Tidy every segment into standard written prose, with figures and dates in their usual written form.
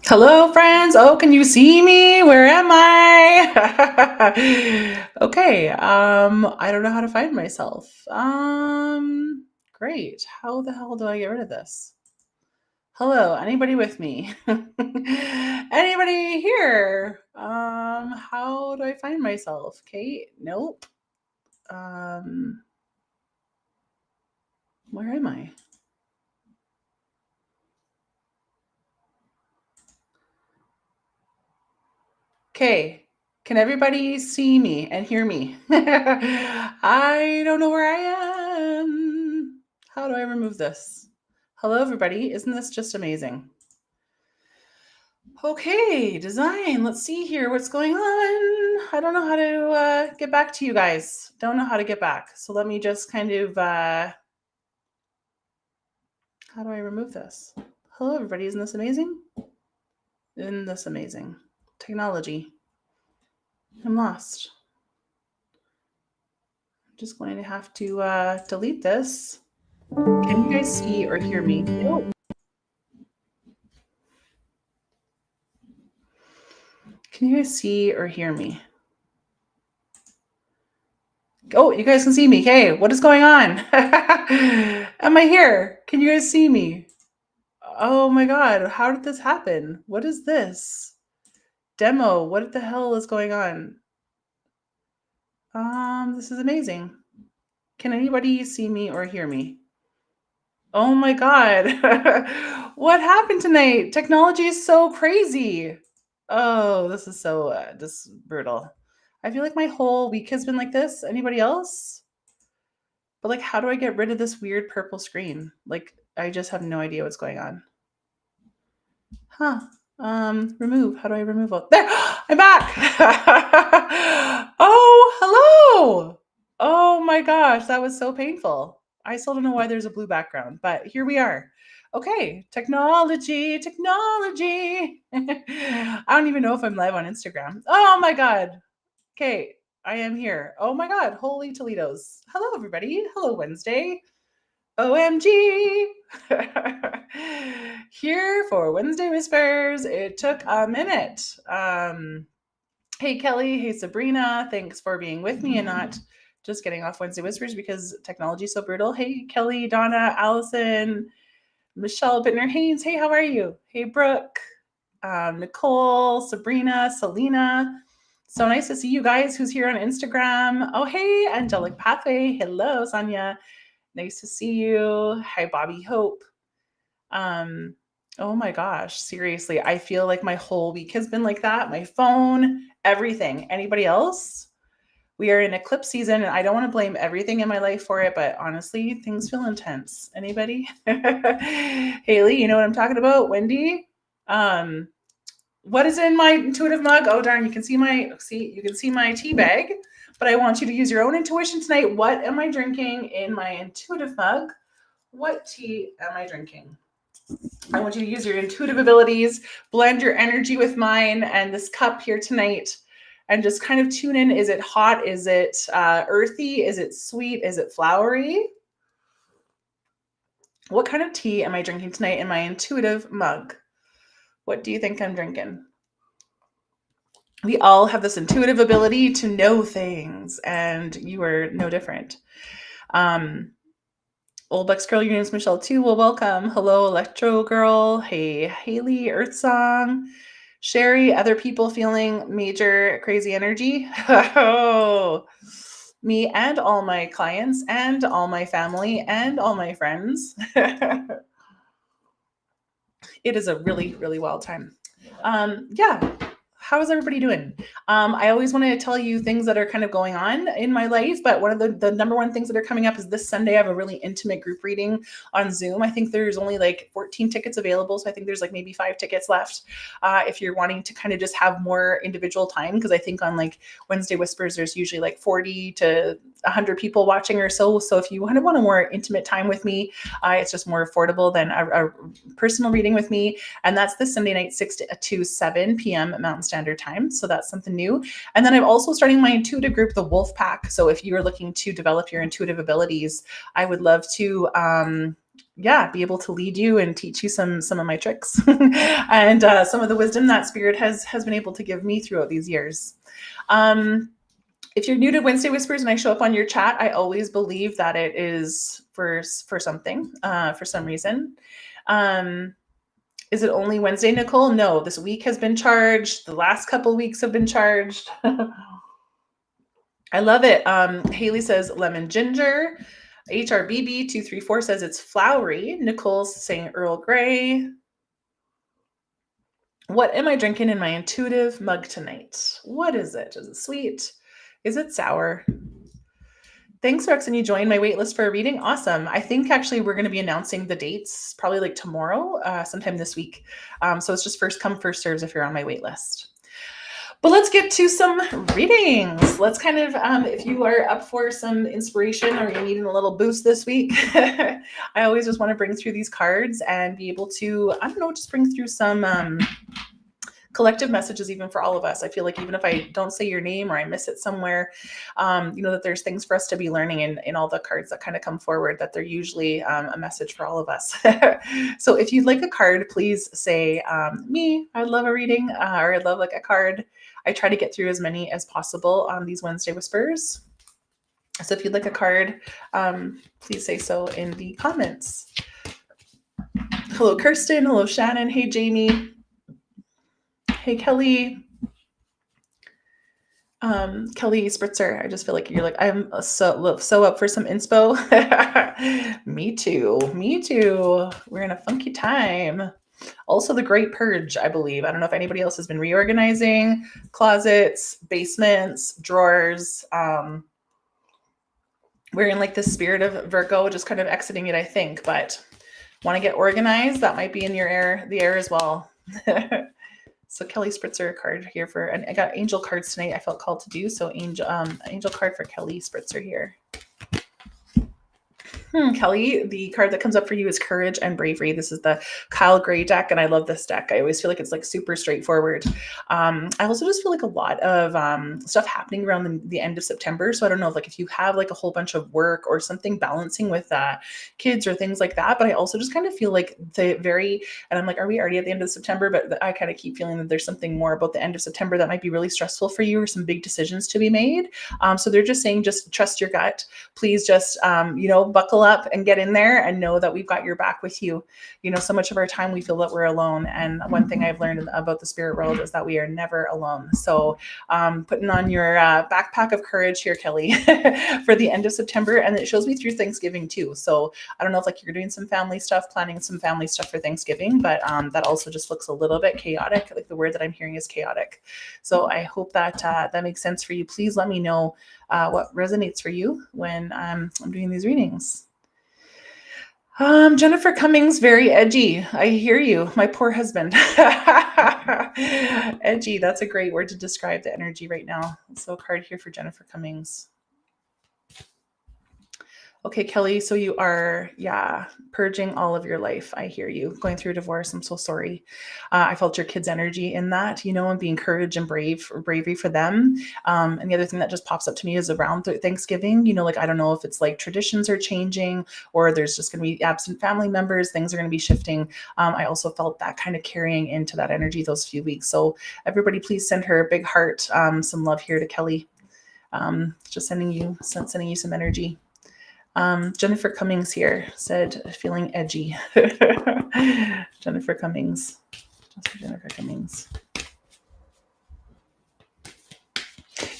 Hello, friends. Oh, can you see me? Where am I? Okay. I don't know how to find myself. Great. How the hell do I get rid of this? Hello, anybody with me? Anybody here? How do I find myself? Kate? Nope. Um, where am I? Okay. Can everybody see me and hear me? I don't know where I am. How do I remove this? Hello, everybody. Isn't this just amazing? Okay, design. Let's see here what's going on. I don't know how to get back to you guys. Don't know how to get back. So let me just kind of, how do I remove this? Hello, everybody. Isn't this amazing? Isn't this amazing? Technology. I'm lost. I'm just going to have to delete this. Can you guys see or hear me? Nope. Can you guys see or hear me? Oh, you guys can see me. Hey, what is going on? Am I here? Can you guys see me? Oh my God, how did this happen? What is this? Demo, what the hell is going on? This is amazing. Can anybody see me or hear me? Oh my God. What happened tonight? Technology is so crazy. Oh, this is so this is brutal. I feel like my whole week has been like this. Anybody else? But like, how do I get rid of this weird purple screen? Like, I just have no idea what's going on. Huh. Remove. How do I remove all? There, I'm back. Oh, hello. Oh my gosh, that was so painful. I still don't know why there's a blue background, but here we are. Okay, technology, technology. I don't even know if I'm live on Instagram. Oh my God. Okay, I am here. Oh my God, holy Toledo's. Hello, everybody. Hello, Wednesday. OMG. Here for Wednesday Whispers. It took a minute. Hey, Kelly. Hey, Sabrina. Thanks for being with me and not just getting off Wednesday Whispers because technology is so brutal. Hey, Kelly, Donna, Allison, Michelle Bittner Haynes. Hey, how are you? Hey, Brooke, Nicole, Sabrina, Selena. So nice to see you guys. Who's here on Instagram? Oh, hey, Angelic Pathway. Hello, Sonia. Nice to see you. Hi, Bobby Hope. Oh my gosh, seriously, I feel like my whole week has been like that. My phone, everything. Anybody else? We are in eclipse season, and I don't want to blame everything in my life for it, but honestly, things feel intense. Anybody? Haley, you know what I'm talking about? Wendy? Um, what is in my intuitive mug? Oh darn, you can see my tea bag, but I want you to use your own intuition tonight. What am I drinking in my intuitive mug? What tea am I drinking? I want you to use your intuitive abilities, blend your energy with mine and this cup here tonight, and just kind of tune in. Is it hot? Is it earthy? Is it sweet? Is it flowery? What kind of tea am I drinking tonight in my intuitive mug? What do you think I'm drinking? We all have this intuitive ability to know things, and you are no different. Old Bucks Girl, your name's Michelle too. Well, welcome. Hello, Electro Girl. Hey, Haley, Earth Song. Sherry, other people feeling major crazy energy? Oh, me and all my clients and all my family and all my friends. It is a really, really wild time. Yeah. How is everybody doing? I always want to tell you things that are kind of going on in my life, but one of the number one things that are coming up is this Sunday. I have a really intimate group reading on Zoom. I think there's only like 14 tickets available, so I think there's like maybe 5 tickets left. If you're wanting to kind of just have more individual time, because I think on like Wednesday Whispers, there's usually like 40 to 100 people watching or so. So if you kind of want a more intimate time with me, it's just more affordable than a personal reading with me. And that's this Sunday night, 6 to 7 p.m. Mountain Standard Time. So that's something new. And then I'm also starting my intuitive group, the Wolf Pack. So if you are looking to develop your intuitive abilities, I would love to yeah, be able to lead you and teach you some of my tricks and some of the wisdom that spirit has been able to give me throughout these years. If you're new to Wednesday Whispers and I show up on your chat, I always believe that it is for something, for some reason. Is it only Wednesday, Nicole? No, this week has been charged. The last couple weeks have been charged. I love it. Haley says lemon ginger. HRBB234 says it's flowery. Nicole's saying Earl Grey. What am I drinking in my intuitive mug tonight? What is it? Is it sweet? Is it sour? Thanks, Rex, and you joined my waitlist for a reading. Awesome. I think actually we're going to be announcing the dates probably like tomorrow, sometime this week. So it's just first come, first serves if you're on my waitlist. But let's get to some readings. Let's kind of, if you are up for some inspiration or you're needing a little boost this week, I always just want to bring through these cards and be able to, I don't know, just bring through some collective messages even for all of us. I feel like even if I don't say your name or I miss it somewhere, that there's things for us to be learning in all the cards that kind of come forward, that they're usually a message for all of us. So if you'd like a card, please say me, I'd love a reading, or I'd love like a card. I try to get through as many as possible on these Wednesday Whispers. So if you'd like a card, please say so in the comments. Hello, Kirsten. Hello, Shannon. Hey, Jamie. Hey, Kelly. Kelly Spritzer. I just feel like you're like, I'm so up for some inspo. Me too. We're in a funky time. Also the Great Purge, I believe. I don't know if anybody else has been reorganizing closets, basements, drawers. We're in like the spirit of Virgo, just kind of exiting it, I think, but want to get organized. That might be in the air as well. So Kelly Spritzer card here and I got angel cards tonight. I felt called to do so. Angel card for Kelly Spritzer here. Kelly, the card that comes up for you is Courage and Bravery. This is the Kyle Gray deck, and I love this deck. I always feel like it's like super straightforward. I also just feel like a lot of stuff happening around the end of September. So I don't know if you have like a whole bunch of work or something balancing with kids or things like that. But I also just kind of feel like and I'm like, are we already at the end of September? But I kind of keep feeling that there's something more about the end of September that might be really stressful for you or some big decisions to be made. So they're just saying, just trust your gut. Please just, buckle up and get in there and know that we've got your back with you. So much of our time we feel that we're alone. And one thing I've learned about the spirit world is that we are never alone. So putting on your backpack of courage here, Kelly, for the end of September. And it shows me through Thanksgiving too. So I don't know if you're doing some family stuff, planning some family stuff for Thanksgiving, but that also just looks a little bit chaotic. Like the word that I'm hearing is chaotic. So I hope that that makes sense for you. Please let me know what resonates for you when I'm doing these readings. Jennifer Cummings, very edgy. I hear you. My poor husband. Edgy. That's a great word to describe the energy right now. So a card here for Jennifer Cummings. Okay, Kelly, so you are, purging all of your life. I hear you. Going through a divorce. I'm so sorry. I felt your kids' energy in that, and being courage and bravery for them. And the other thing that just pops up to me is around Thanksgiving, I don't know if it's like traditions are changing or there's just going to be absent family members. Things are going to be shifting. I also felt that kind of carrying into that energy those few weeks. So everybody, please send her a big heart. Some love here to Kelly. Just sending you some energy. Jennifer Cummings here said, feeling edgy. Jennifer Cummings.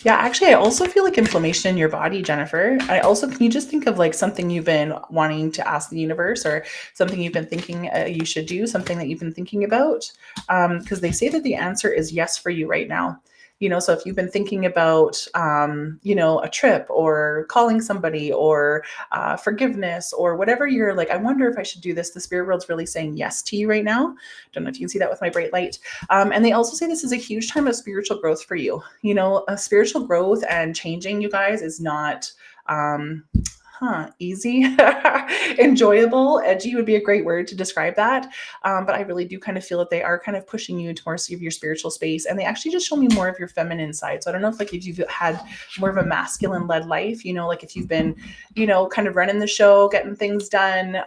Yeah, actually, I also feel like inflammation in your body, Jennifer. Can you just think of like something you've been wanting to ask the universe or something you've been thinking you should do, something that you've been thinking about? Because they say that the answer is yes for you right now. So if you've been thinking about, a trip or calling somebody or forgiveness or whatever you're like, I wonder if I should do this. The spirit world's really saying yes to you right now. Don't know if you can see that with my bright light. And they also say this is a huge time of spiritual growth for you. A spiritual growth and changing, you guys, is not, easy, enjoyable, edgy would be a great word to describe that. But I really do kind of feel that they are kind of pushing you towards your spiritual space, and they actually just show me more of your feminine side. So I don't know if you've had more of a masculine led life, like if you've been, kind of running the show, getting things done.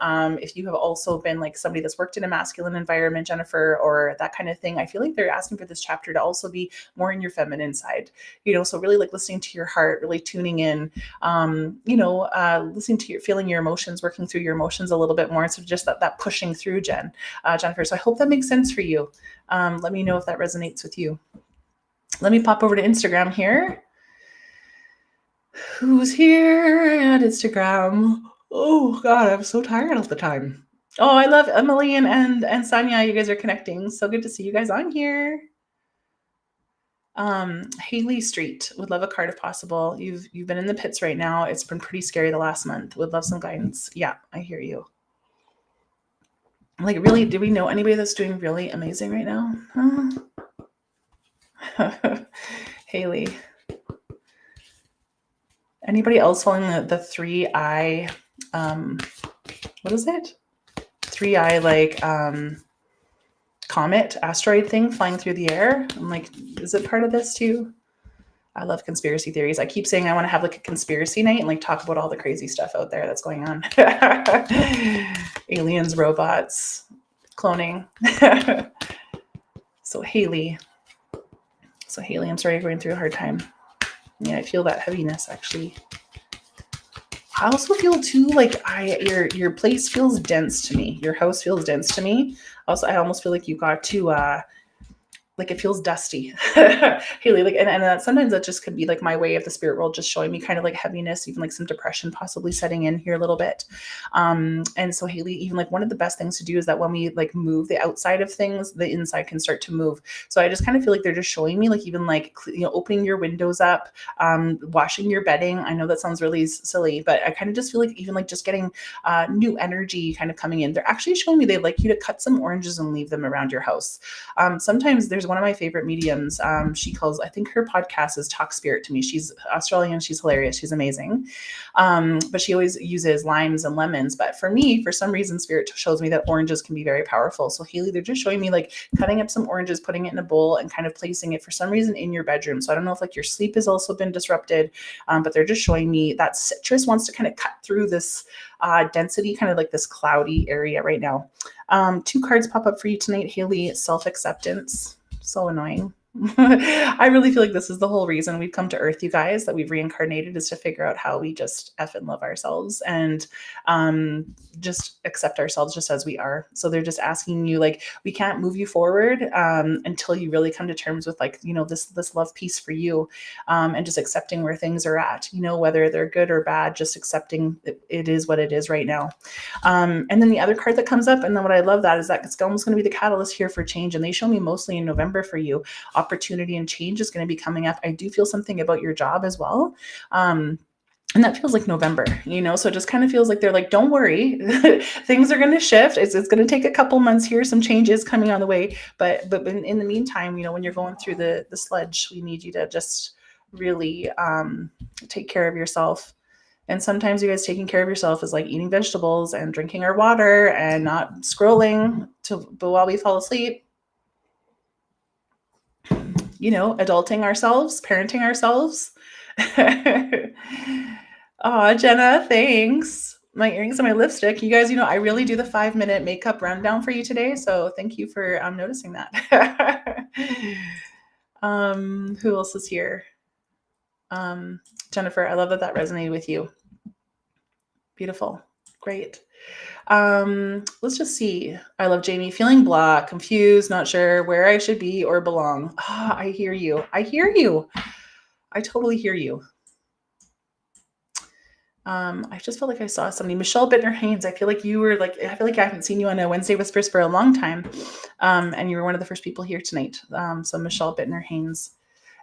If you have also been like somebody that's worked in a masculine environment, Jennifer, or that kind of thing, I feel like they're asking for this chapter to also be more in your feminine side, so really like listening to your heart, really tuning in, listening to feeling your emotions, working through your emotions a little bit more. So just that pushing through, Jennifer. So I hope that makes sense for you. Let me know if that resonates with you. Let me pop over to Instagram here. Who's here at Instagram? Oh God, I'm so tired all the time. Oh, I love Emily and Sanya. You guys are connecting. So good to see you guys on here. Haley Street, would love a card if possible. You've been in the pits right now. It's been pretty scary the last month. Would love some guidance. Yeah, I hear you. Like, really, do we know anybody that's doing really amazing right now? Haley. Anybody else following the 3-eye, what is it? 3-eye, like, comet asteroid thing flying through the air? I'm like, is it part of this too? I love conspiracy theories. I keep saying I want to have like a conspiracy night and like talk about all the crazy stuff out there that's going on. Aliens, robots, cloning. So Haley, I'm sorry you're going through a hard time. Yeah, I feel that heaviness actually. I also feel too like your place feels dense to me. Your house feels dense to me. Also, I almost feel like you got to like it feels dusty. Haley, like, and sometimes that just could be like my way of the spirit world just showing me kind of like heaviness, even like some depression possibly setting in here a little bit. And so Haley, even like one of the best things to do is that when we like move the outside of things, the inside can start to move. So I just kind of feel like they're just showing me like even like, opening your windows up, washing your bedding. I know that sounds really silly, but I kind of just feel like even like just getting new energy kind of coming in. They're actually showing me they'd like you to cut some oranges and leave them around your house. Sometimes there's one of my favorite mediums. She calls, I think her podcast is Talk Spirit to me. She's Australian. She's hilarious. She's amazing. But she always uses limes and lemons. But for me, for some reason, Spirit shows me that oranges can be very powerful. So Haley, they're just showing me like cutting up some oranges, putting it in a bowl and kind of placing it for some reason in your bedroom. So I don't know if like your sleep has also been disrupted, but they're just showing me that citrus wants to kind of cut through this density, kind of like this cloudy area right now. 2 cards pop up for you tonight, Haley. Self-acceptance. So annoying. I really feel like this is the whole reason we've come to Earth, you guys, that we've reincarnated, is to figure out how we just effing love ourselves and just accept ourselves just as we are. So they're just asking you, like, we can't move you forward until you really come to terms with, like, this love piece for you, and just accepting where things are at, whether they're good or bad, just accepting it is what it is right now. And then the other card that comes up, and then what I love that is that it's almost going to be the catalyst here for change. And they show me mostly in November for you. Opportunity and change is going to be coming up. I do feel something about your job as well. And that feels like November, so it just kind of feels like they're like, don't worry, things are going to shift. It's going to take a couple months here. Some changes coming on the way. But in the meantime, when you're going through the sludge, we need you to just really take care of yourself. And sometimes you guys taking care of yourself is like eating vegetables and drinking our water and not scrolling while we fall asleep. Adulting ourselves, parenting ourselves. Oh, Jenna, thanks. My earrings and my lipstick. You guys, I really do the 5-minute makeup rundown for you today. So thank you for noticing that. Who else is here? Jennifer, I love that resonated with you. Beautiful. Great. Let's just see. I love Jamie. Feeling blah, confused, not sure where I should be or belong. I hear you. I totally hear you. I just felt like I saw somebody. Michelle Bittner-Haynes. I feel like I haven't seen you on a Wednesday Whispers for a long time. And you were one of the first people here tonight. So Michelle Bittner-Haynes.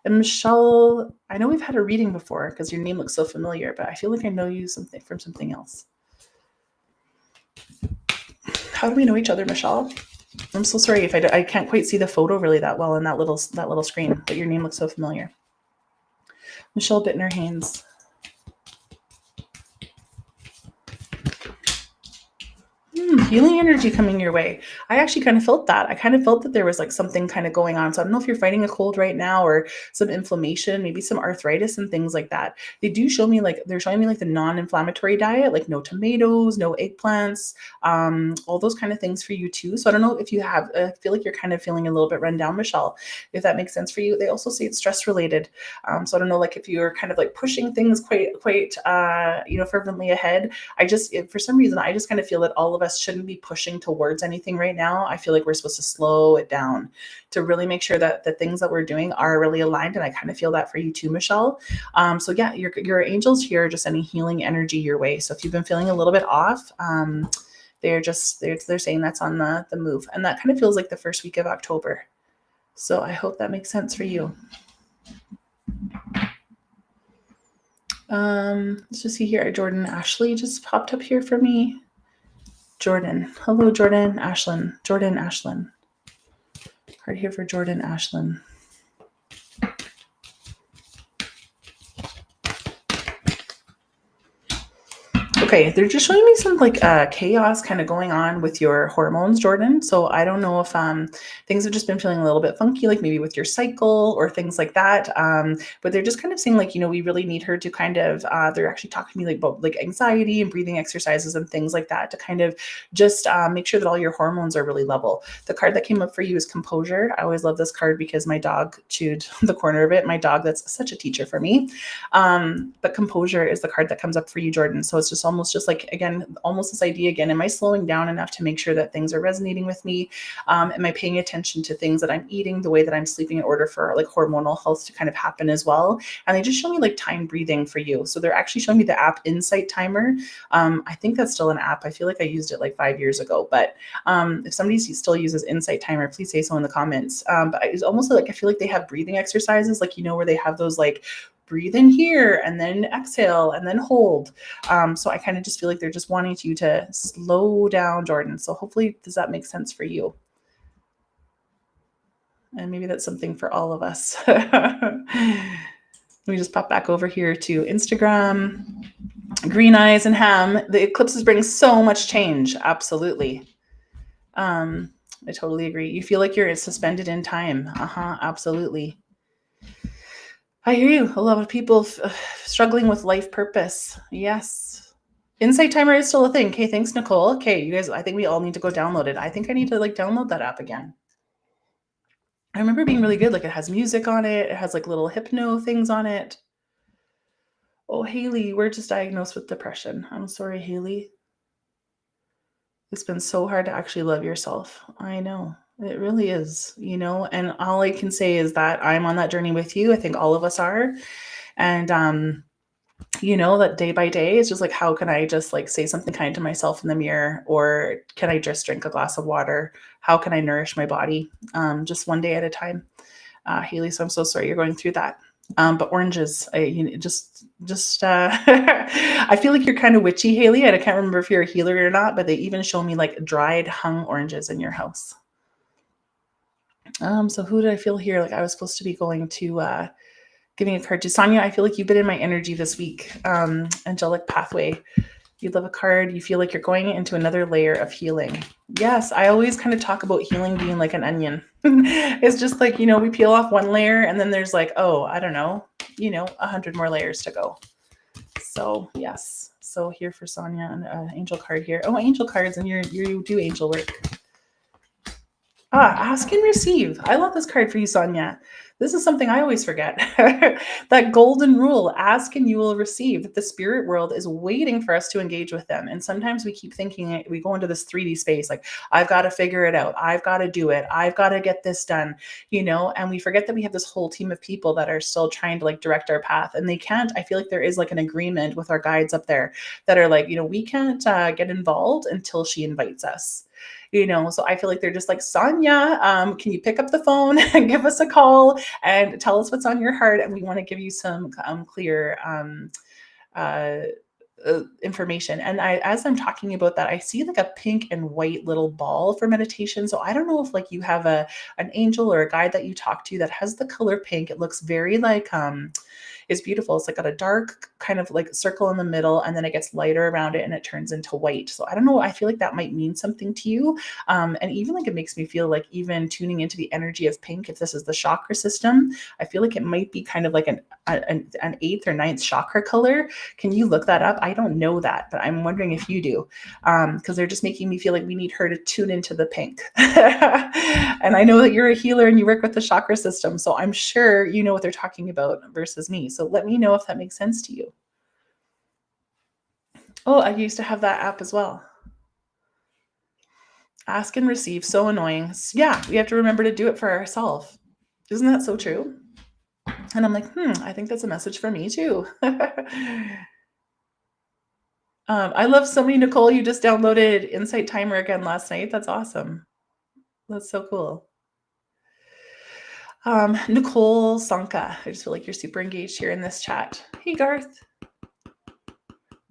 And Michelle, I know we've had a reading before because your name looks so familiar, but I feel like I know you from something else. How do we know each other, Michelle? I'm so sorry if I can't quite see the photo really that well in that little screen, but your name looks so familiar. Michelle Bittner-Haynes. healing energy coming your way. I actually kind of felt that. I kind of felt that there was like something kind of going on. So I don't know if you're fighting a cold right now or some inflammation, maybe some arthritis and things like that. They do show me like they're showing me like the non-inflammatory diet, like no tomatoes, no eggplants, all those kind of things for you too. So I don't know if you have, I feel like you're kind of feeling a little bit run down, Michelle, if that makes sense for you. They also say it's stress related. So I don't know, like if you're kind of like pushing things quite, fervently ahead. For some reason, I just kind of feel that all of us shouldn't be pushing towards anything right now. I feel like we're supposed to slow it down to really make sure that the things that we're doing are really aligned. And I kind of feel that for you too, Michelle. So yeah, your angels here are just sending healing energy your way. So if you've been feeling a little bit off, they're saying that's on the move. And that kind of feels like the first week of October. So I hope that makes sense for you. Let's just see here. Jordan Ashley just popped up here for me. Jordan. Hello, Jordan Ashlyn. Jordan Ashlyn. Card here for Jordan Ashlyn. Okay, they're just showing me some like chaos kind of going on with your hormones, Jordan. So I don't know if things have just been feeling a little bit funky, like maybe with your cycle or things like that. But they're just kind of saying like, we really need her to kind of, they're actually talking to me like about like anxiety and breathing exercises and things like that to kind of just make sure that all your hormones are really level. The card that came up for you is composure. I always love this card because my dog chewed the corner of it. My dog, that's such a teacher for me. But composure is the card that comes up for you, Jordan. So it's just almost just like, again, almost this idea again, am I slowing down enough to make sure that things are resonating with me? Am I paying attention to things that I'm eating, the way that I'm sleeping in order for like hormonal health to kind of happen as well? And they just show me like time breathing for you. So they're actually showing me the app Insight Timer. I think that's still an app. I feel like I used it like 5 years ago, but if somebody still uses Insight Timer, please say so in the comments. But it's almost like, I feel like they have breathing exercises, like, where they have those like breathe in here and then exhale and then hold. So I kind of just feel like they're just wanting you to slow down, Jordan. So hopefully, does that make sense for you? And maybe that's something for all of us. Let me just pop back over here to Instagram. Green Eyes and Ham. The eclipses bring so much change. Absolutely. I totally agree. You feel like you're suspended in time. Absolutely. I hear you. A lot of people struggling with life purpose. Yes. Insight Timer is still a thing. Okay, thanks, Nicole. Okay, you guys, I think we all need to go download it. I think I need to like download that app again. I remember being really good. Like it has music on it. It has like little hypno things on it. Oh, Haley, we're just diagnosed with depression. I'm sorry, Haley. It's been so hard to actually love yourself. I know. It really is, and all I can say is that I'm on that journey with you. I think all of us are. And, that day by day, it's just like, how can I just like say something kind to myself in the mirror? Or can I just drink a glass of water? How can I nourish my body? Just one day at a time. Haley, so I'm so sorry you're going through that. But oranges, I feel like you're kind of witchy, Haley. And I can't remember if you're a healer or not, but they even show me like dried hung oranges in your house. So who did I feel here? Like I was supposed to be going to giving a card to Sonia. I feel like you've been in my energy this week. Angelic Pathway. You love a card. You feel like you're going into another layer of healing. Yes, I always kind of talk about healing being like an onion. It's just like, we peel off one layer and then there's like, I don't know, 100 more layers to go. So yes. So here for Sonia, an angel card here. Oh, angel cards, and you do angel work. Ask and receive. I love this card for you, Sonia. This is something I always forget. That golden rule, ask and you will receive, that the spirit world is waiting for us to engage with them. And sometimes we keep thinking, we go into this 3D space, like, I've got to figure it out. I've got to do it. I've got to get this done, and we forget that we have this whole team of people that are still trying to like direct our path. And they can't, I feel like there is like an agreement with our guides up there that are like, we can't get involved until she invites us. So I feel like they're just like, Sonia, can you pick up the phone and give us a call and tell us what's on your heart? And we want to give you some clear information. And as I'm talking about that, I see like a pink and white little ball for meditation. So I don't know if like you have an angel or a guide that you talk to that has the color pink. It looks very like, is beautiful. It's like got a dark kind of like circle in the middle, and then it gets lighter around it and it turns into white. So I don't know. I feel like that might mean something to you. And even like it makes me feel like even tuning into the energy of pink, if this is the chakra system, I feel like it might be kind of like an eighth or ninth chakra color. Can you look that up? I don't know that, but I'm wondering if you do, because they're just making me feel like we need her to tune into the pink. And I know that you're a healer and you work with the chakra system, so I'm sure you know what they're talking about versus me. So let me know if that makes sense to you. Oh, I used to have that app as well. Ask and receive, so annoying. Yeah, we have to remember to do it for ourselves. Isn't that so true? And I'm like, I think that's a message for me too. I love so many, Nicole. You just downloaded Insight Timer again last night. That's awesome. That's so cool. Nicole Sanka. I just feel like you're super engaged here in this chat. Hey, Garth.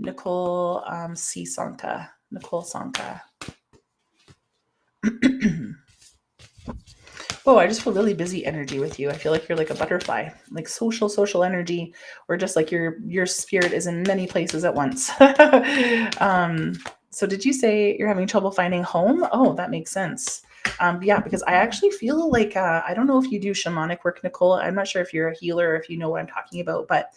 Nicole C. Sanka. Nicole Sanka. Oh, I just feel really busy energy with you. I feel like you're like a butterfly, like social energy, or just like your spirit is in many places at once. So did you say you're having trouble finding home? Oh, that makes sense. Yeah, because I actually feel like I don't know if you do shamanic work, Nicole. I'm not sure if you're a healer or if you know what I'm talking about, but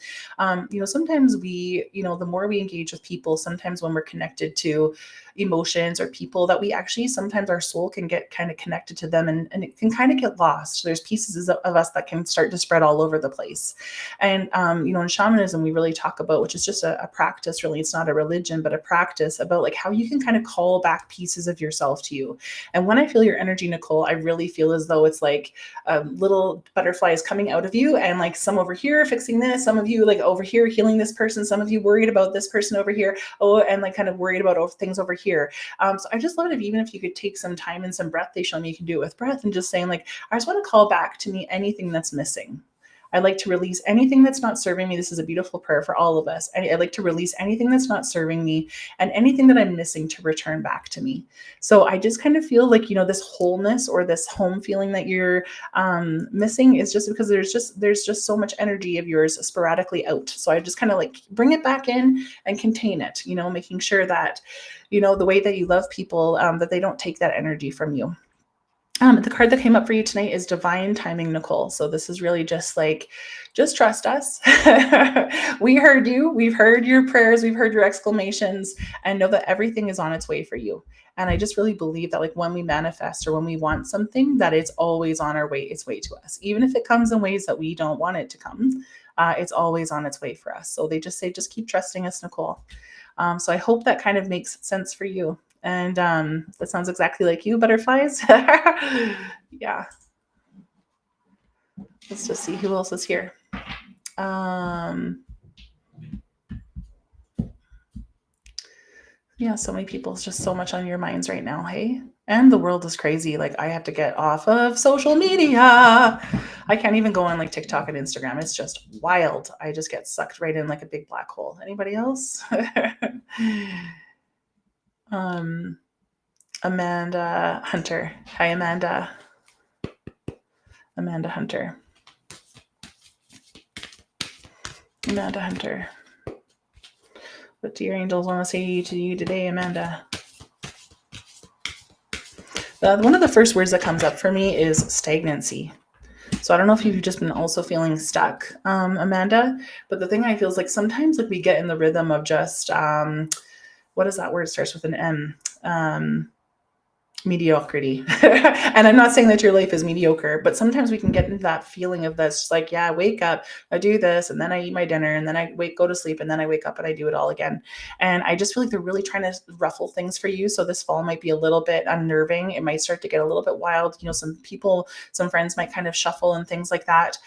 sometimes the more we engage with people, sometimes when we're connected to emotions or people, that we actually sometimes our soul can get kind of connected to them, and it can kind of get lost. There's pieces of us that can start to spread all over the place. And in shamanism, we really talk about, which is just a practice, really, it's not a religion, but a practice about like how you can kind of call back pieces of yourself to you. And when I feel your energy, Nicole, I really feel as though it's like little butterflies coming out of you, and like some over here fixing this, some of you like over here healing this person, some of you worried about this person over here, and like kind of worried about things over here. So I just love it even if you could take some time and some breath. They show me you can do it with breath, and just saying like, I just want to call back to me anything that's missing. I'd like to release anything that's not serving me. This is a beautiful prayer for all of us. I'd like to release anything that's not serving me, and anything that I'm missing to return back to me. So I just kind of feel like, this wholeness or this home feeling that you're missing is just because there's just so much energy of yours sporadically out. So I just kind of like bring it back in and contain it, making sure that, the way that you love people, that they don't take that energy from you. The card that came up for you tonight is Divine Timing, Nicole. So this is really just like, just trust us. We heard you. We've heard your prayers. We've heard your exclamations, and know that everything is on its way for you. And I just really believe that like when we manifest or when we want something, that it's always on its way to us. Even if it comes in ways that we don't want it to come, it's always on its way for us. So they just say, just keep trusting us, Nicole. So I hope that kind of makes sense for you. And that sounds exactly like you, butterflies. Yeah. Let's just see who else is here. Yeah, so many people. It's just so much on your minds right now, hey? And the world is crazy. Like, I have to get off of social media. I can't even go on like TikTok and Instagram. It's just wild. I just get sucked right in like a big black hole. Anybody else? Amanda Hunter. Hi, Amanda. Amanda Hunter. Amanda Hunter. What do your angels want to say to you today, Amanda? One of the first words that comes up for me is stagnancy. So I don't know if you've just been also feeling stuck, Amanda, but the thing I feel is like sometimes like we get in the rhythm of just, what is that word? It starts with an M. Mediocrity. And I'm not saying that your life is mediocre, but sometimes we can get into that feeling of this, like, yeah, I wake up, I do this, and then I eat my dinner, and then I go to sleep, and then I wake up and I do it all again. And I just feel like they're really trying to ruffle things for you. So this fall might be a little bit unnerving. It might start to get a little bit wild. Some friends might kind of shuffle and things like that,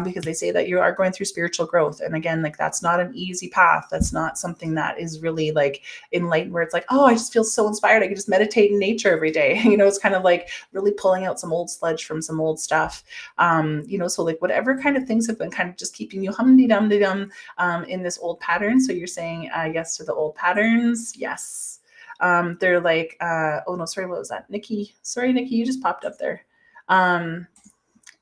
because they say that you are going through spiritual growth. And again, like that's not an easy path. That's not something that is really like enlightened, where it's like, oh, I just feel so inspired. I can just meditate in nature every day. It's kind of like really pulling out some old sludge from some old stuff. So like whatever kind of things have been kind of just keeping you hum-de-dum-de-dum in this old pattern. So you're saying yes to the old patterns. Yes. They're like, oh no, sorry, what was that? Nikki. Sorry, Nikki, you just popped up there.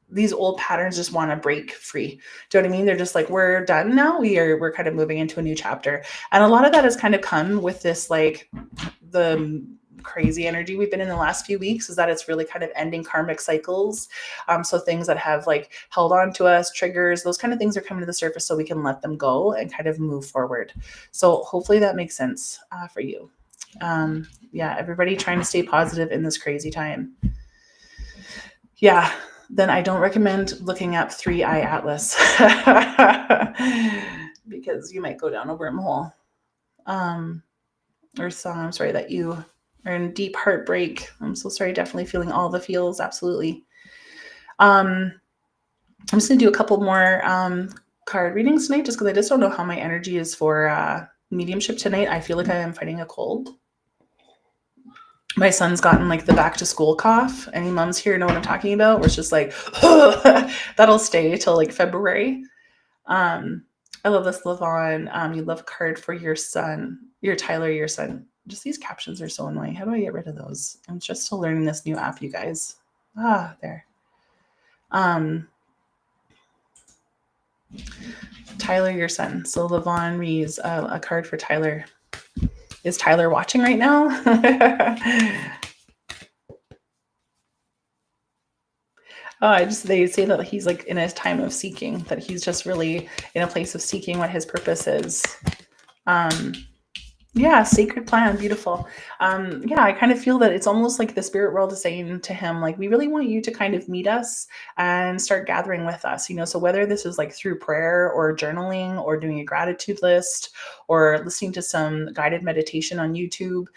these old patterns just want to break free. Do you know what I mean? They're just like, we're done now. We're kind of moving into a new chapter. And a lot of that has kind of come with this, like the crazy energy we've been in the last few weeks, is that it's really kind of ending karmic cycles. So things that have like held on to us, triggers, those kind of things are coming to the surface so we can let them go and kind of move forward. So hopefully that makes sense for you. Yeah, everybody trying to stay positive in this crazy time. Yeah, then I don't recommend looking up 3-Eye Atlas because you might go down a wormhole. Or song, I'm sorry that you are in deep heartbreak. I'm so sorry, definitely feeling all the feels, absolutely. I'm just gonna do a couple more card readings tonight, just because I just don't know how my energy is for mediumship tonight. I feel like I am fighting a cold. My son's gotten like the back to school cough. Any moms here know what I'm talking about? Where it's just like, that'll stay till like February. I love this, Lavon. You love a card for your son, your Tyler, your son. Just these captions are so annoying. How do I get rid of those? I'm just still learning this new app, you guys. There. Tyler, your son. So Lavon reads a card for Tyler. Is Tyler watching right now? They say that he's like in a time of seeking, that he's just really in a place of seeking what his purpose is. Yeah, sacred plan, beautiful. Yeah, I kind of feel that it's almost like the spirit world is saying to him, like, we really want you to kind of meet us and start gathering with us, so whether this is like through prayer or journaling or doing a gratitude list or listening to some guided meditation on YouTube,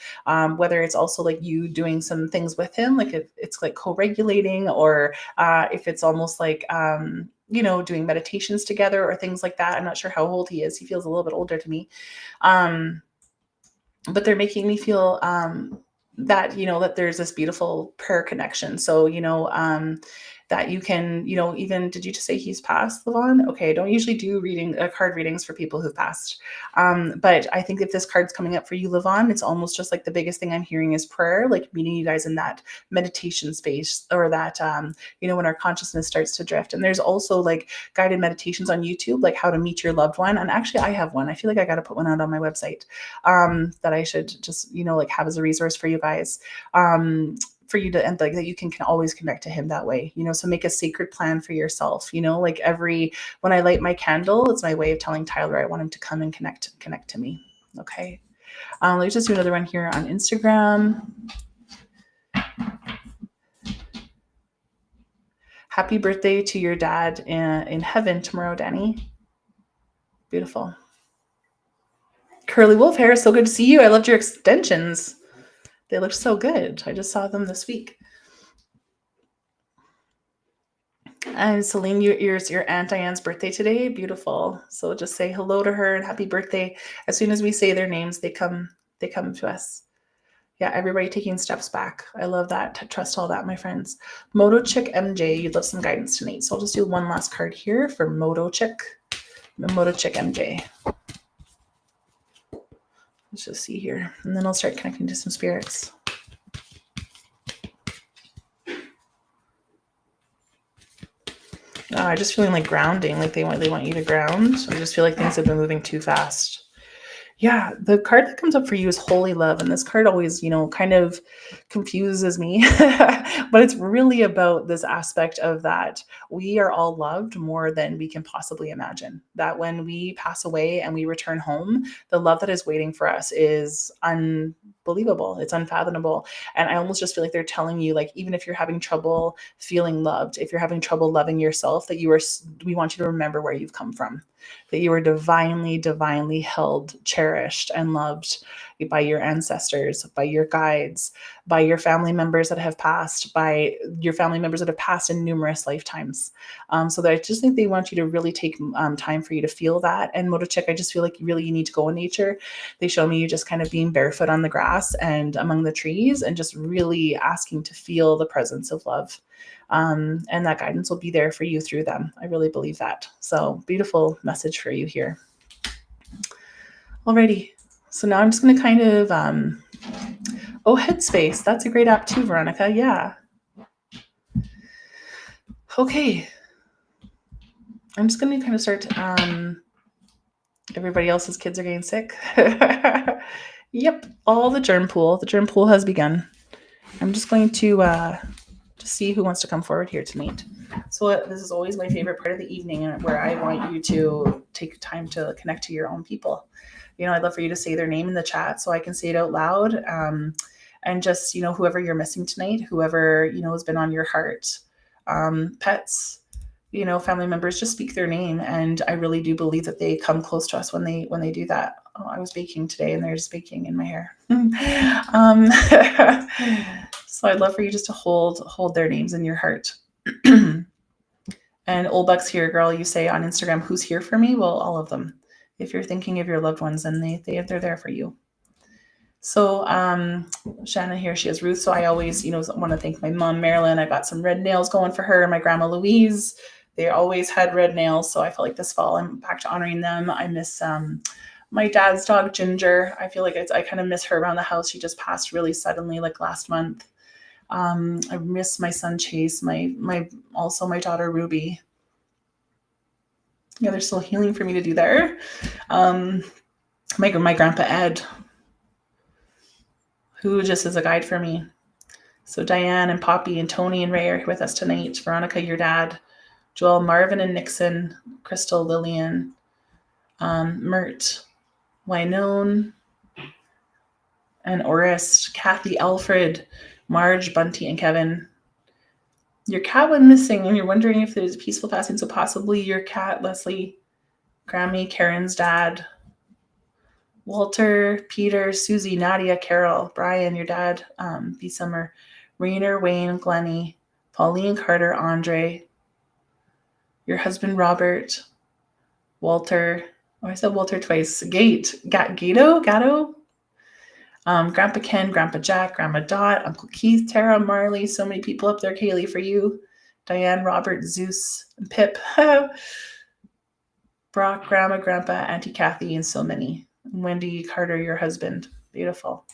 whether it's also like you doing some things with him, like if it's like co-regulating, or if it's almost like doing meditations together or things like that. I'm not sure how old he is. He feels a little bit older to me. But they're making me feel that that there's this beautiful prayer connection. So that you can even, did you just say he's passed, Lavon? Okay, I don't usually do card readings for people who've passed, but I think if this card's coming up for you, Lavon, it's almost just like the biggest thing I'm hearing is prayer, like meeting you guys in that meditation space, or that when our consciousness starts to drift. And there's also like guided meditations on YouTube, like how to meet your loved one. And actually I have one. I feel like I got to put one out on my website that I should just like have as a resource for you guys, for you to, and like that you can always connect to him that way. So make a sacred plan for yourself. Like when I light my candle, it's my way of telling Tyler I want him to come and connect to me. Okay. Let's just do another one here on Instagram. Happy birthday to your dad in heaven tomorrow, Danny. Beautiful. Curly wolf hair, so good to see you. I loved your extensions. They look so good. I just saw them this week. And Celine, it's your Aunt Diane's birthday today. Beautiful. So just say hello to her and happy birthday. As soon as we say their names, they come to us. Yeah, everybody taking steps back. I love that. Trust all that, my friends. Moto Chick MJ, you'd love some guidance tonight. So I'll just do one last card here for Moto Chick. Moto Chick MJ. Let's just see here. And then I'll start connecting to some spirits. I just feeling like grounding, like they want you to ground. I just feel like things have been moving too fast. Yeah, the card that comes up for you is Holy Love. And this card always, kind of confuses me. But it's really about this aspect of that we are all loved more than we can possibly imagine. That when we pass away and we return home, the love that is waiting for us is unbelievable. It's unfathomable. And I almost just feel like they're telling you, like, even if you're having trouble feeling loved, if you're having trouble loving yourself, that we want you to remember where you've come from, that you are divinely held, cherished, and loved by your ancestors, by your guides, by your family members that have passed, by your family members that have passed in numerous lifetimes. So that I just think they want you to really take time for you to feel that. And Moto Chick, I just feel like you need to go in nature. They show me you just kind of being barefoot on the grass and among the trees and just really asking to feel the presence of love. And that guidance will be there for you through them. I really believe that. So beautiful message for you here. Alrighty. So now I'm just going to kind of, Headspace. That's a great app too, Veronica. Yeah. Okay. I'm just going to kind of start. Everybody else's kids are getting sick. Yep. All the germ pool. The germ pool has begun. I'm just going to see who wants to come forward here tonight. So this is always my favorite part of the evening, where I want you to take time to connect to your own people. I'd love for you to say their name in the chat so I can say it out loud. And just, whoever you're missing tonight, whoever, has been on your heart, pets, family members, just speak their name. And I really do believe that they come close to us when they do that. Oh, I was baking today and there's baking in my hair. So I'd love for you just to hold their names in your heart. And Old Buck's here, girl, you say on Instagram, who's here for me? Well, all of them. If you're thinking of your loved ones, then they're there for you. So Shannon here, she has Ruth. So I always, want to thank my mom, Marilyn. I got some red nails going for her and my grandma Louise. They always had red nails. So I felt like this fall I'm back to honoring them. I miss my dad's dog, Ginger. I feel like I kind of miss her around the house. She just passed really suddenly, like last month. I miss my son, Chase, also my daughter, Ruby. Yeah, there's still healing for me to do there. My grandpa, Ed, who just is a guide for me. So Diane and Poppy and Tony and Ray are with us tonight. Veronica, your dad. Joel, Marvin and Nixon. Crystal, Lillian. Mert, Wynone, and Orist. Kathy, Alfred, Marge, Bunty, and Kevin. Your cat went missing and you're wondering if there's a peaceful passing. So possibly your cat, Leslie, Grammy, Karen's dad. Walter, Peter, Susie, Nadia, Carol, Brian, your dad, B. Summer, Rainer, Wayne, Glennie, Pauline, Carter, Andre, your husband, Robert, Walter. Oh, I said Walter twice. Gato, Grandpa Ken, Grandpa Jack, Grandma Dot, Uncle Keith, Tara, Marley, so many people up there. Kaylee, for you. Diane, Robert, Zeus, and Pip, Brock, Grandma, Grandpa, Auntie Kathy, and so many. Wendy, Carter, your husband. Beautiful.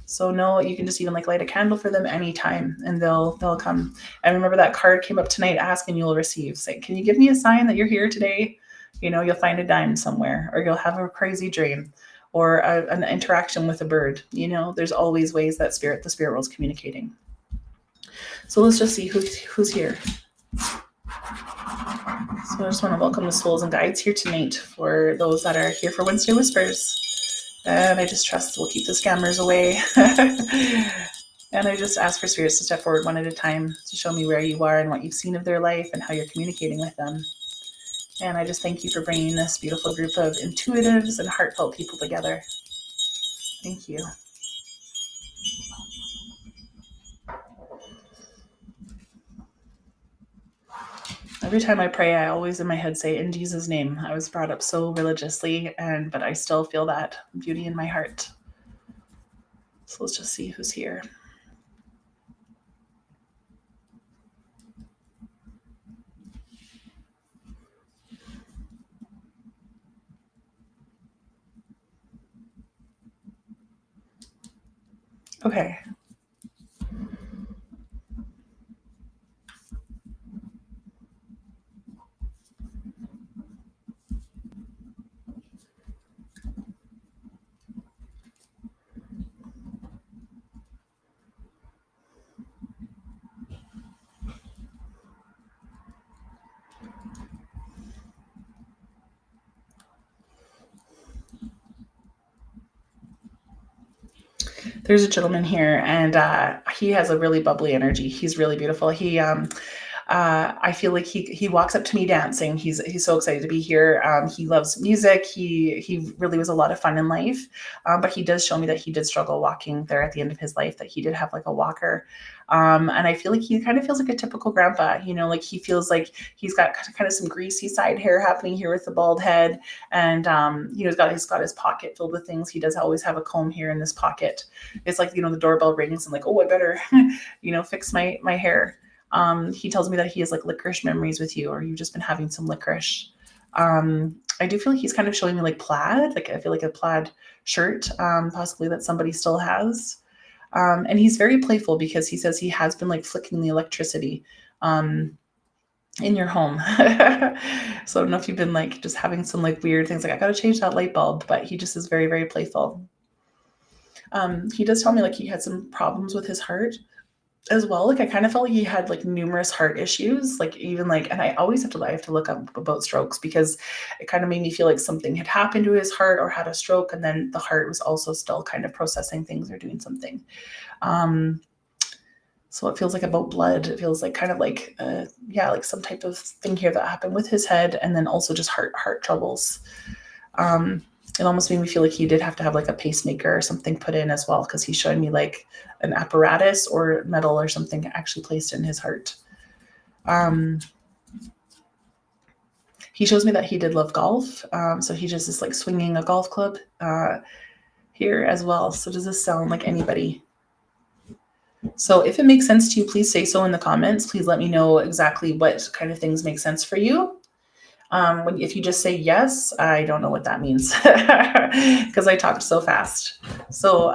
So no, you can just even light a candle for them anytime and they'll come. And remember that card came up tonight, ask and you'll receive. Say, can you give me a sign that you're here today? You'll find a dime somewhere, or you'll have a crazy dream, or an interaction with a bird. There's always ways that the spirit world's communicating. So let's just see who's here. So I just want to welcome the souls and guides here tonight for those that are here for Wednesday Whispers. And I just trust we'll keep the scammers away. And I just ask for spirits to step forward one at a time to show me where you are and what you've seen of their life and how you're communicating with them. And I just thank you for bringing this beautiful group of intuitives and heartfelt people together. Thank you. Every time I pray, I always in my head say, in Jesus' name. I was brought up so religiously, but I still feel that beauty in my heart. So let's just see who's here. Okay. There's a gentleman here, and he has a really bubbly energy. He's really beautiful. I feel like he walks up to me dancing. He's so excited to be here. He loves music. He really was a lot of fun in life. But he does show me that he did struggle walking there at the end of his life, that he did have a walker. And I feel like he kind of feels like a typical grandpa, he feels like he's got kind of some greasy side hair happening here with the bald head. And, he's got his pocket filled with things. He does always have a comb here in this pocket. It's like, the doorbell rings and oh, I better, fix my hair. He tells me that he has licorice memories with you, or you've just been having some licorice. I do feel like he's kind of showing me plaid. I feel like a plaid shirt, possibly that somebody still has. And he's very playful because he says he has been flicking the electricity. in your home. So I don't know if you've been like just having some like weird things like I gotta change that light bulb, but he just is very, very playful. He does tell me like he had some problems with his heart as well. Like I kind of felt like he had like numerous heart issues, like even like, and I always I have to look up about strokes because it kind of made me feel like something had happened to his heart or had a stroke, and then the heart was also still kind of processing things or doing something. Um, so it feels like about blood. It feels like kind of like yeah, like some type of thing here that happened with his head, and then also just heart troubles. Um, it almost made me feel like he did have to have like a pacemaker or something put in as well, because he's showing me like an apparatus or metal or something actually placed in his heart. He shows me that he did love golf, so he just is like swinging a golf club here as well. So does this sound like anybody? So if it makes sense to you, please say so in the comments. Please let me know exactly what kind of things make sense for you. If you just say yes, I don't know what that means because I talked so fast. So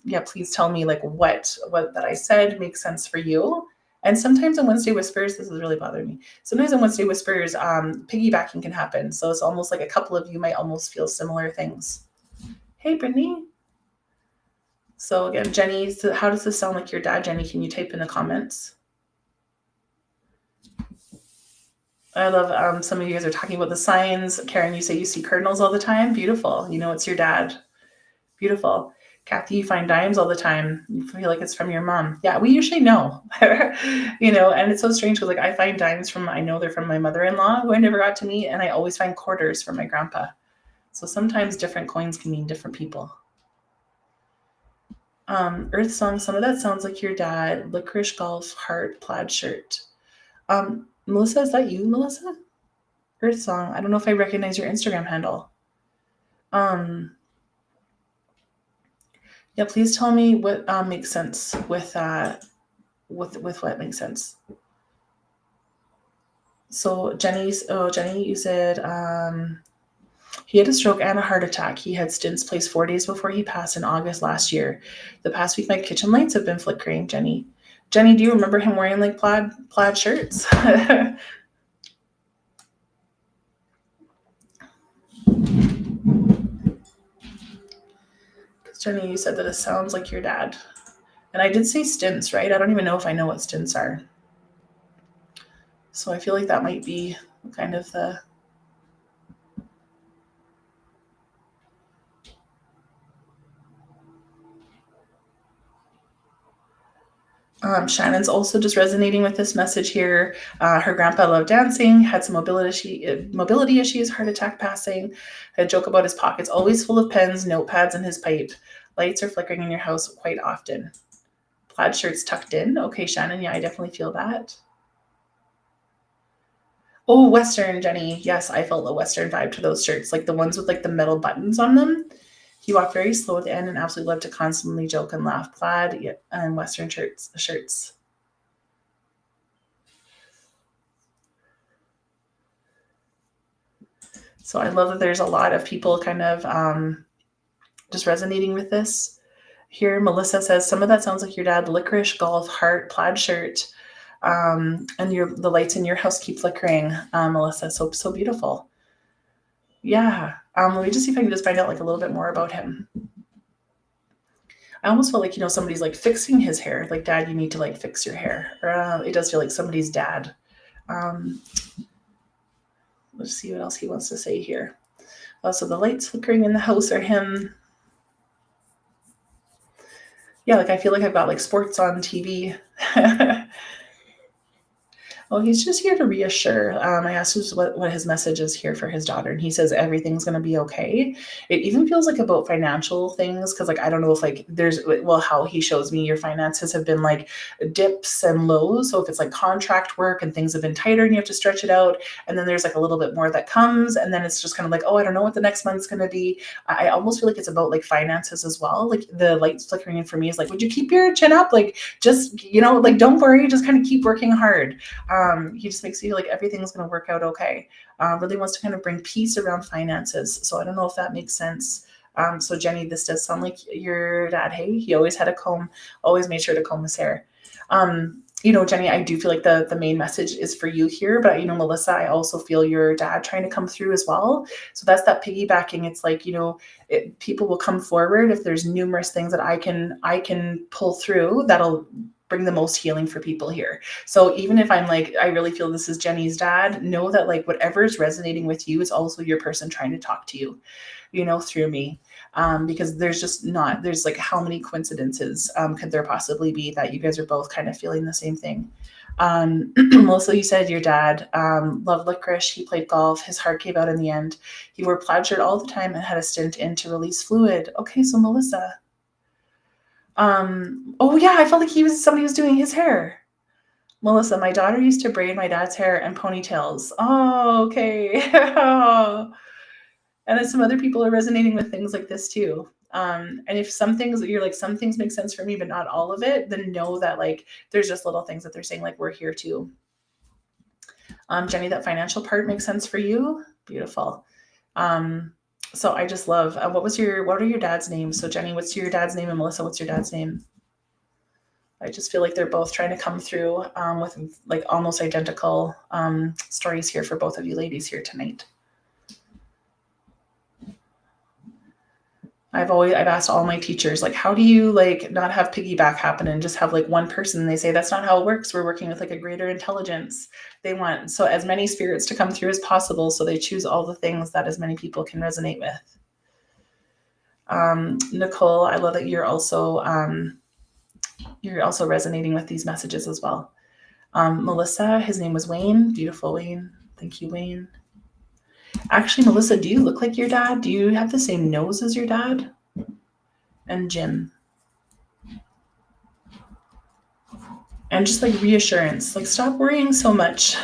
yeah, please tell me like what that I said makes sense for you. And sometimes in Wednesday Whispers, this is really bothering me. Sometimes in Wednesday Whispers, piggybacking can happen. So it's almost like a couple of you might almost feel similar things. Hey, Brittany. So again, Jenny, so how does this sound like your dad? Jenny, can you type in the comments? I love some of you guys are talking about the signs. Karen, you say you see cardinals all the time. Beautiful. You know it's your dad. Beautiful. Kathy, you find dimes all the time. You feel like it's from your mom. Yeah, we usually know. You know, and it's so strange because like I find dimes from, I know they're from my mother-in-law who I never got to meet, and I always find quarters from my grandpa. So sometimes different coins can mean different people. Earth song, some of that sounds like your dad. Licorice golf, heart, plaid shirt. Melissa, is that you, Melissa? Earth song. I don't know if I recognize your Instagram handle. Yeah, please tell me what makes sense with what makes sense. So Jenny, you said he had a stroke and a heart attack. He had stints placed 4 days before he passed in August last year. The past week, my kitchen lights have been flickering. Jenny, do you remember him wearing like plaid shirts? Jenny, you said that it sounds like your dad. And I did say stints, right? I don't even know if I know what stints are. So I feel like that might be kind of the... Shannon's also just resonating with this message here. Her grandpa loved dancing, had some mobility issues, heart attack passing, had a joke about his pockets, always full of pens, notepads, and his pipe. Lights are flickering in your house quite often. Plaid shirts tucked in. Okay, Shannon, yeah, I definitely feel that. Oh, Western, Jenny. Yes, I felt a Western vibe to those shirts, like the ones with like the metal buttons on them. He walked very slow at the end and absolutely loved to constantly joke and laugh. Plaid and Western shirts. So I love that there's a lot of people kind of just resonating with this. Here, Melissa says, some of that sounds like your dad. Licorice, golf, heart, plaid shirt. And the lights in your house keep flickering, Melissa. So beautiful. Yeah. Let me just see if I can just find out like a little bit more about him. I almost felt like, you know, somebody's like fixing his hair. Like, Dad, you need to like fix your hair. It does feel like somebody's dad. Let's see what else he wants to say here. So the lights flickering in the house are him. Yeah, like I feel like I've got like sports on TV. Well, he's just here to reassure. I asked him what his message is here for his daughter, and he says everything's going to be okay. It even feels like about financial things because, like, I don't know if like there's how he shows me your finances have been like dips and lows. So if it's like contract work and things have been tighter and you have to stretch it out, and then there's like a little bit more that comes, and then it's just kind of like, oh, I don't know what the next month's going to be. I almost feel like it's about like finances as well. Like the lights flickering in for me is like, would you keep your chin up? Like, just, you know, like don't worry, just kind of keep working hard. He just makes you feel like everything's going to work out okay. Really wants to kind of bring peace around finances. So I don't know if that makes sense. So Jenny, this does sound like your dad. Hey, he always had a comb, always made sure to comb his hair. Jenny, I do feel like the main message is for you here, but Melissa, I also feel your dad trying to come through as well. So that's that piggybacking. It's like, people will come forward if there's numerous things that I can pull through that'll bring the most healing for people here. So even if I'm like, I really feel this is Jenny's dad, know that like whatever is resonating with you is also your person trying to talk to you, through me. Because there's like how many coincidences could there possibly be that you guys are both kind of feeling the same thing. Melissa, you said your dad loved licorice. He played golf. His heart gave out in the end. He wore plaid shirt all the time and had a stint in to release fluid. Okay, so Melissa. Oh yeah, I felt like somebody was doing his hair. Melissa, my daughter used to braid my dad's hair and ponytails. Oh, okay. And then some other people are resonating with things like this too. And if some things you're like, some things make sense for me, but not all of it, then know that like there's just little things that they're saying, like we're here too. Jenny, that financial part makes sense for you. Beautiful. So I just love, what are your dad's names? So Jenny, what's your dad's name? And Melissa, what's your dad's name? I just feel like they're both trying to come through with like almost identical stories here for both of you ladies here tonight. I've asked all my teachers, like, how do you like not have piggyback happen and just have like one person? And they say that's not how it works. We're working with like a greater intelligence. They want so as many spirits to come through as possible. So they choose all the things that as many people can resonate with. Nicole, I love that you're also resonating with these messages as well. Melissa, his name was Wayne. Beautiful, Wayne. Thank you, Wayne. Actually, Melissa, do you look like your dad? Do you have the same nose as your dad? And Jim. And just like reassurance, like stop worrying so much.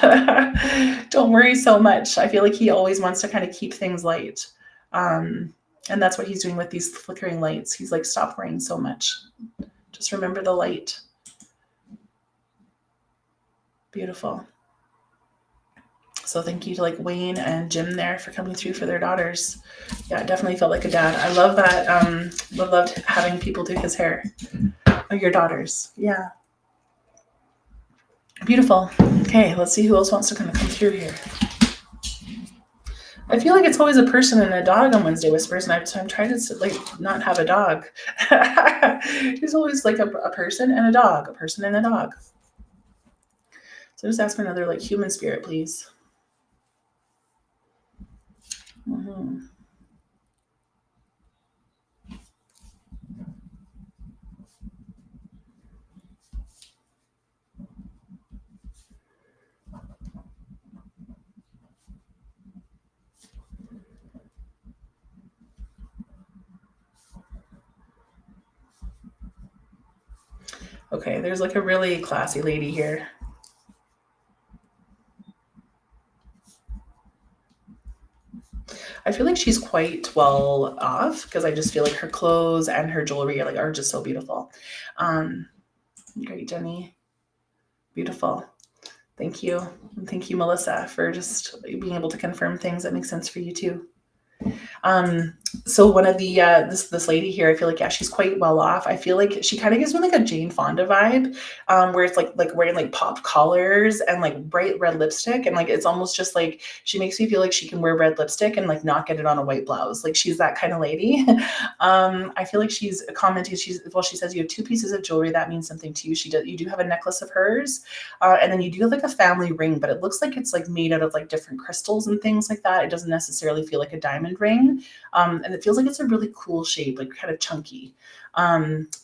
Don't worry so much. I feel like he always wants to kind of keep things light. And that's what he's doing with these flickering lights. He's like, stop worrying so much. Just remember the light. Beautiful. So thank you to like Wayne and Jim there for coming through for their daughters. Yeah, it definitely felt like a dad. I love that. Loved having people do his hair. Oh, your daughters. Yeah. Beautiful. Okay, let's see who else wants to kind of come through here. I feel like it's always a person and a dog on Wednesday Whispers, and I'm trying to like not have a dog. There's always like a person and a dog, a person and a dog. So just ask for another like human spirit, please. Mm-hmm. Okay, there's like a really classy lady here. I feel like she's quite well off because I just feel like her clothes and her jewelry are just so beautiful. Great, Jenny. Beautiful. Thank you. And thank you, Melissa, for just being able to confirm things that make sense for you too. So one of the this lady here, I feel like she's quite well off. I feel like she kind of gives me like a Jane Fonda vibe, where it's like wearing like pop collars and like bright red lipstick, and like it's almost just like she makes me feel like she can wear red lipstick and like not get it on a white blouse. Like she's that kind of lady. I feel like she's commenting. She says you have 2 pieces of jewelry that means something to you. You do have a necklace of hers, and then you do have like a family ring, but it looks like it's like made out of like different crystals and things like that. It doesn't necessarily feel like a diamond ring. And it feels like it's a really cool shape, like kind of chunky,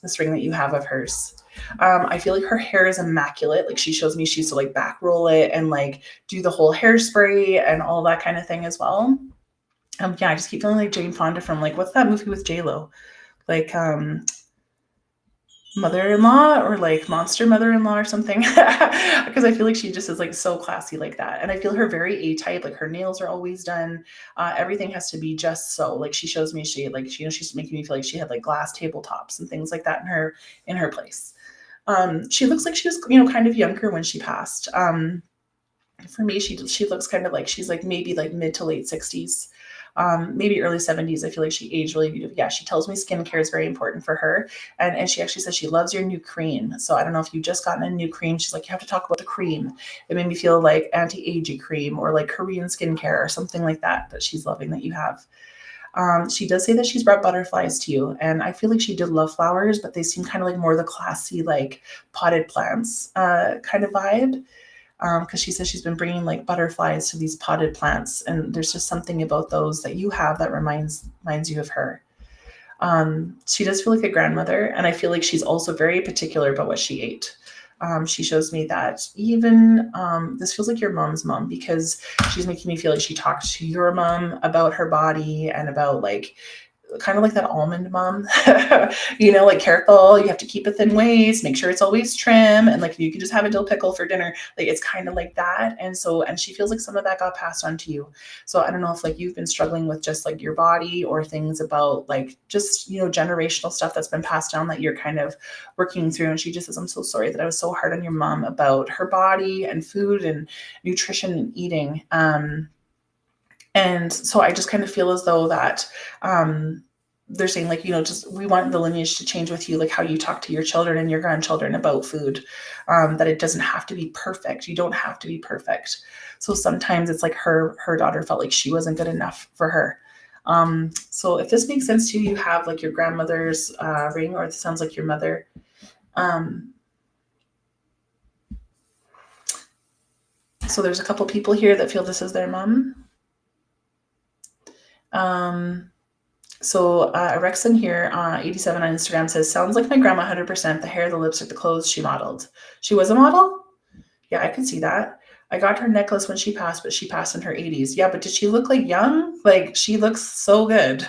this ring that you have of hers. I feel like her hair is immaculate. Like she shows me she used to like back roll it and like do the whole hairspray and all that kind of thing as well. Yeah, I just keep feeling like Jane Fonda from like, what's that movie with J-Lo? Like Mother-in-Law or like Monster Mother-in-Law or something. Because I feel like she just is like so classy like that. And I feel her very A-type, like her nails are always done. Everything has to be just so. Like she shows me she's making me feel like she had like glass tabletops and things like that in her place. She looks like she was, kind of younger when she passed. For me, she looks kind of like she's like maybe like mid to late 60s. maybe early 70s. I feel like she aged really beautifully. Yeah, she tells me skincare is very important for her. And she actually says she loves your new cream. So I don't know if you just gotten a new cream. She's like, you have to talk about the cream. It made me feel like anti-aging cream or like Korean skincare or something like that she's loving that you have. She does say that she's brought butterflies to you, and I feel like she did love flowers, but they seem kind of like more the classy, like potted plants kind of vibe. Because she says she's been bringing like butterflies to these potted plants, and there's just something about those that you have that reminds you of her. She does feel like a grandmother, and I feel like she's also very particular about what she ate. She shows me that even this feels like your mom's mom, because she's making me feel like she talked to your mom about her body and about like kind of like that almond mom, like careful, you have to keep a thin waist, make sure it's always trim, and like you can just have a dill pickle for dinner. Like it's kind of like that. And she feels like some of that got passed on to you. So I don't know if like you've been struggling with just like your body or things about like just, generational stuff that's been passed down that you're kind of working through. And she just says, I'm so sorry that I was so hard on your mom about her body and food and nutrition and eating. And so I just kind of feel as though that they're saying like, just we want the lineage to change with you, like how you talk to your children and your grandchildren about food, that it doesn't have to be perfect. You don't have to be perfect. So sometimes it's like her daughter felt like she wasn't good enough for her. So if this makes sense to you, you have like your grandmother's ring, or it sounds like your mother. So there's a couple people here that feel this is their mom. So Rexon here, 87 on Instagram says, sounds like my grandma 100%, the hair, the lipstick, the clothes she modeled. She was a model? Yeah, I can see that. I got her necklace when she passed, but she passed in her 80s. Yeah, but did she look like young? Like she looks so good.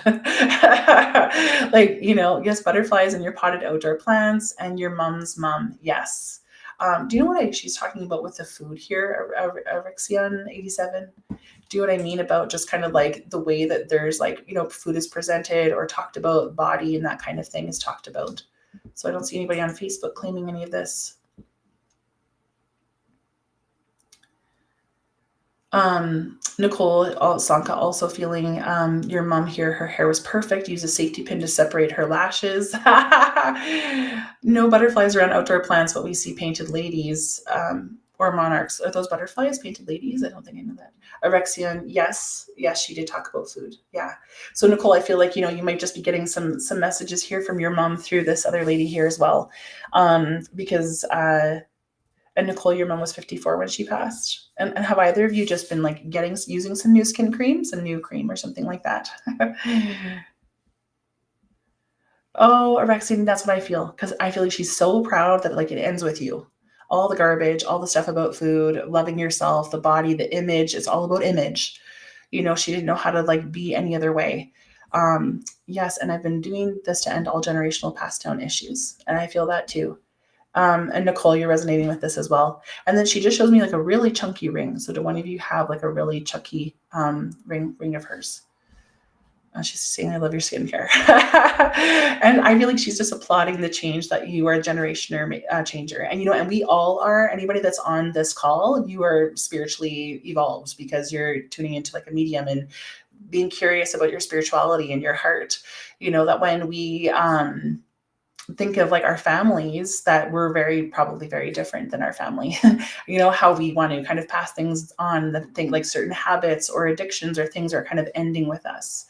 Like, yes, butterflies and your potted outdoor plants and your mom's mom. Yes. Do you know what she's talking about with the food here, Rexion 87? Do you know what I mean about just kind of like the way that there's like, food is presented or talked about, body and that kind of thing is talked about. So I don't see anybody on Facebook claiming any of this. Nicole Sanka also feeling your mom here, her hair was perfect. Use a safety pin to separate her lashes. No butterflies around outdoor plants, but we see painted ladies or monarchs. Are those butterflies painted ladies? I don't think I know that. Erexion, yes, she did talk about food. Yeah. So Nicole, I feel like you might just be getting some messages here from your mom through this other lady here as well, because. And Nicole, your mom was 54 when she passed. And have either of you just been like using some new skin cream, some new cream or something like that? Oh, Rexine, that's what I feel. Because I feel like she's so proud that like it ends with you. All the garbage, all the stuff about food, loving yourself, the body, the image. It's all about image. She didn't know how to like be any other way. Yes, and I've been doing this to end all generational passed down issues. And I feel that too. And Nicole, you're resonating with this as well. And then she just shows me like a really chunky ring. So do one of you have like a really chunky ring of hers? She's saying, I love your skincare. And I feel like she's just applauding the change that you are a generation or changer. And, and we all are. Anybody that's on this call, you are spiritually evolved because you're tuning into like a medium and being curious about your spirituality and your heart. That when we think of like our families, that we're probably very different than our family. How we want to kind of pass things on, the thing like certain habits or addictions or things are kind of ending with us.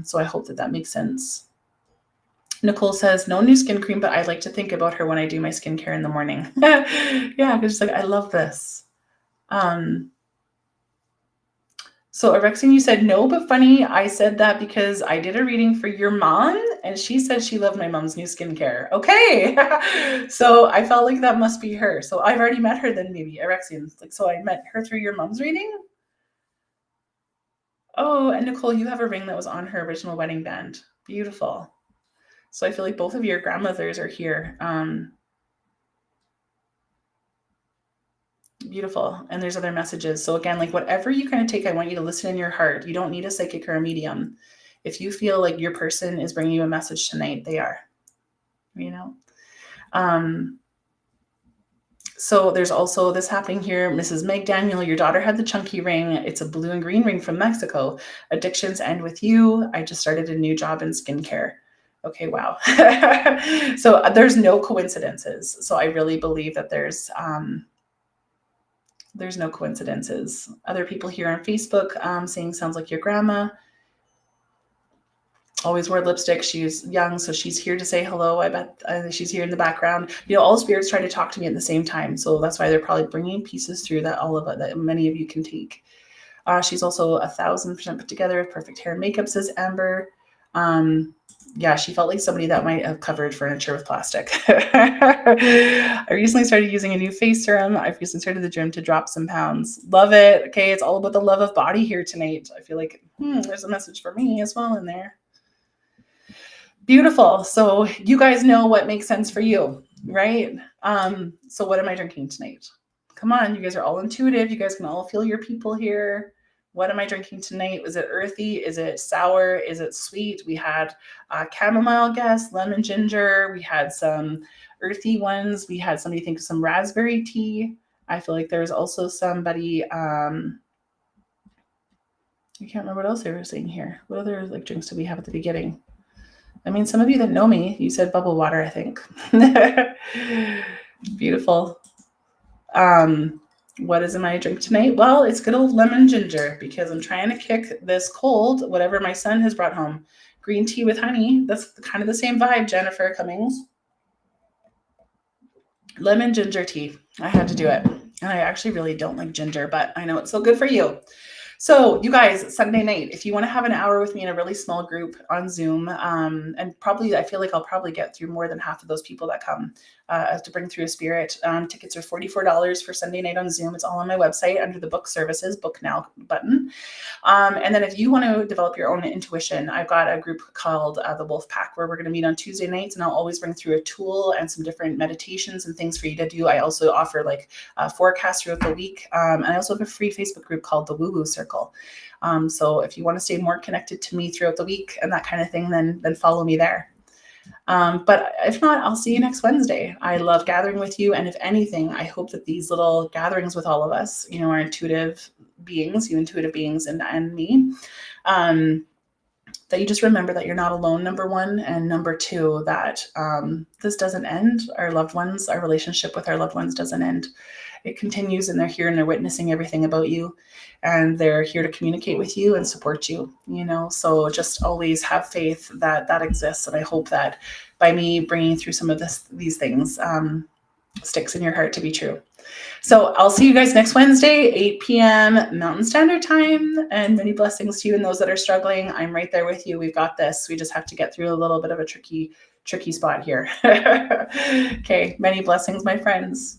So I hope that makes sense. Nicole says, no new skin cream, but I like to think about her when I do my skincare in the morning. Yeah, because like I love this. So Erexine, you said no, but funny. I said that because I did a reading for your mom and she said she loved my mom's new skincare. Okay. So I felt like that must be her. So I've already met her then, maybe Erexine. Like, so I met her through your mom's reading. Oh, and Nicole, you have a ring that was on her original wedding band. Beautiful. So I feel like both of your grandmothers are here. Beautiful. And there's other messages. So again, like whatever you kind of take, I want you to listen in your heart. You don't need a psychic or a medium. If you feel like your person is bringing you a message tonight, they are, So there's also this happening here. Mrs. Meg Daniel, your daughter had the chunky ring. It's a blue and green ring from Mexico. Addictions end with you. I just started a new job in skincare. Okay, wow. So there's no coincidences. So I really believe that there's no coincidences. Other people here on Facebook saying sounds like your grandma. Always wore lipstick. She's young, so she's here to say hello. I bet she's here in the background. All spirits try to talk to me at the same time, so that's why they're probably bringing pieces through that that many of you can take. She's also 1,000% put together with perfect hair and makeup, says Amber. Yeah, she felt like somebody that might have covered furniture with plastic. I recently started using a new face serum. I've recently started the gym to drop some pounds. Love it. Okay, it's all about the love of body here tonight. I feel like there's a message for me as well in there. Beautiful. So you guys know what makes sense for you, right? So what am I drinking tonight? Come on, you guys are all intuitive. You guys can all feel your people here. What am I drinking tonight? Was it earthy? Is it sour? Is it sweet? We had chamomile guess, lemon ginger. We had some earthy ones. We had somebody think of some raspberry tea. I feel like there was also somebody, I can't remember what else they were saying here. What other like drinks did we have at the beginning? I mean, some of you that know me, you said bubble water, I think. Beautiful. What is in my drink tonight? Well, it's good old lemon ginger because I'm trying to kick this cold, whatever my son has brought home. Green tea with honey. That's kind of the same vibe, Jennifer Cummings. Lemon ginger tea. I had to do it. And I actually really don't like ginger, but I know it's so good for you. So you guys, Sunday night, if you want to have an hour with me in a really small group on Zoom, and probably I feel like I'll probably get through more than half of those people that come to bring through a spirit. Tickets are $44 for Sunday night on Zoom. It's all on my website under the book services, book now button. And then if you want to develop your own intuition, I've got a group called the Wolf Pack where we're going to meet on Tuesday nights, and I'll always bring through a tool and some different meditations and things for you to do. I also offer like forecasts throughout the week. And I also have a free Facebook group called the Woo Woo Circle. So if you want to stay more connected to me throughout the week and that kind of thing, then follow me there. But if not, I'll see you next Wednesday. I love gathering with you. And if anything, I hope that these little gatherings with all of us, are intuitive beings, you intuitive beings and me, that you just remember that you're not alone, number one. And number two, that this doesn't end. Our loved ones, our relationship with our loved ones doesn't end. It continues, and they're here and they're witnessing everything about you, and they're here to communicate with you and support you, so just always have faith that that exists. And I hope that by me bringing through some of these things sticks in your heart to be true. So I'll see you guys next Wednesday, 8 p.m. Mountain Standard Time, and many blessings to you and those that are struggling. I'm right there with you. We've got this. We just have to get through a little bit of a tricky spot here. Okay. Many blessings, my friends.